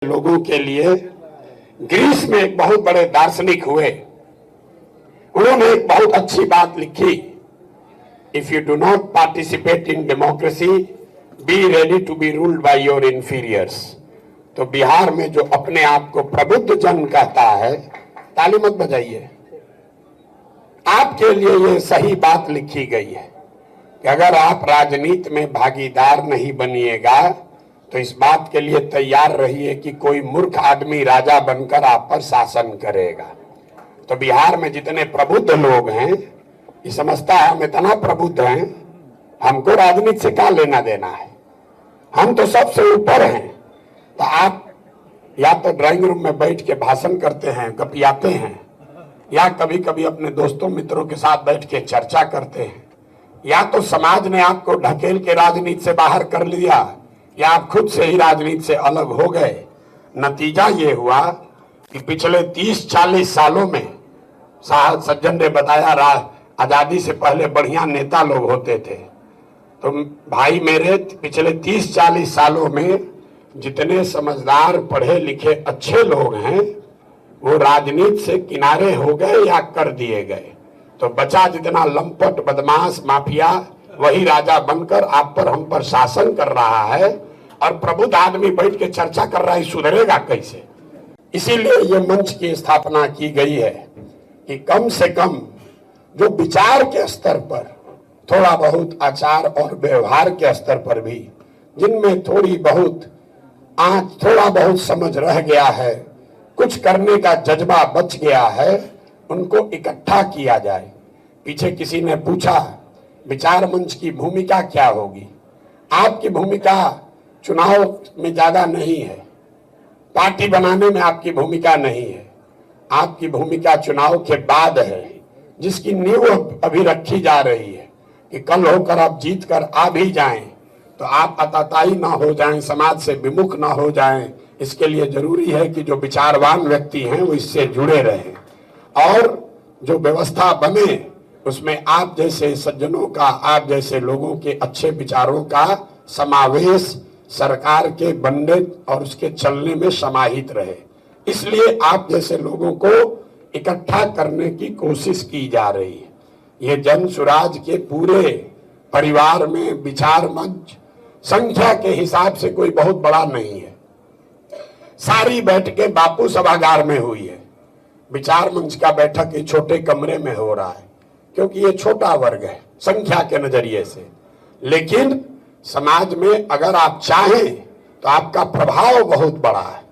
लोगों के लिए ग्रीस में एक बहुत बड़े दार्शनिक हुए। उन्होंने एक बहुत अच्छी बात लिखी, if you do not participate in democracy be ready to be ruled by your inferiors. तो बिहार में जो अपने आप को प्रबुद्ध जन कहता है, ताली मत बजाइए, आपके लिए ये सही बात लिखी गई है कि अगर आप राजनीति में भागीदार नहीं बनिएगा तो इस बात के लिए तैयार रहिए कि कोई मूर्ख आदमी राजा बनकर आप पर शासन करेगा। तो बिहार में जितने प्रबुद्ध लोग हैं, ये समझता है हम इतना प्रबुद्ध हैं, हमको राजनीति से क्या लेना देना है, हम तो सबसे ऊपर हैं। तो आप या तो ड्राइंग रूम में बैठ के भाषण करते हैं, गपियाते हैं, या कभी कभी अपने दोस्तों मित्रों के साथ बैठ के चर्चा करते हैं, या तो समाज ने आपको ढकेल के राजनीति से बाहर कर लिया, या आप खुद से ही राजनीति से अलग हो गए। नतीजा ये हुआ कि पिछले 30-40 सालों में, साहब सज्जन ने बताया, आजादी से पहले बढ़िया नेता लोग होते थे। तो भाई मेरे, पिछले 30-40 सालों में जितने समझदार पढ़े लिखे अच्छे लोग हैं वो राजनीति से किनारे हो गए या कर दिए गए। तो बचा जितना लंपट बदमाश माफिया, वही राजा बनकर आप पर हम पर शासन कर रहा है, और प्रबुद्ध आदमी बैठ के चर्चा कर रहा है सुधरेगा कैसे। इसीलिए ये मंच की स्थापना की गई है कि कम से कम जो विचार के स्तर पर, थोड़ा बहुत आचार और व्यवहार के स्तर पर भी जिनमें थोड़ी बहुत थोड़ा बहुत समझ रह गया है, कुछ करने का जज्बा बच गया है, उनको इकट्ठा किया जाए। पीछे किसी ने पूछा विचार मंच की भूमिका क्या होगी। आपकी भूमिका चुनाव में ज्यादा नहीं है, पार्टी बनाने में आपकी भूमिका नहीं है, आपकी भूमिका चुनाव के बाद है, जिसकी नींव अभी रखी जा रही है कि कल होकर आप जीत कर आ भी जाएं तो आप अताताई ना हो जाएं, समाज से विमुख ना हो जाएं। इसके लिए जरूरी है कि जो विचारवान व्यक्ति हैं वो इससे जुड़े रहें, और जो व्यवस्था बने उसमें आप जैसे सज्जनों का, आप जैसे लोगों के अच्छे विचारों का समावेश सरकार के बनने और उसके चलने में समाहित रहे। इसलिए आप जैसे लोगों को इकट्ठा करने की कोशिश की जा रही है। ये जन सुराज के पूरे परिवार में विचार मंच संख्या के हिसाब से कोई बहुत बड़ा नहीं है। सारी बैठकें बापू सभागार में हुई है, विचार मंच का बैठक एक छोटे कमरे में हो रहा है, क्योंकि ये छोटा वर्ग है संख्या के नजरिए से। लेकिन समाज में अगर आप चाहें तो आपका प्रभाव बहुत बड़ा है।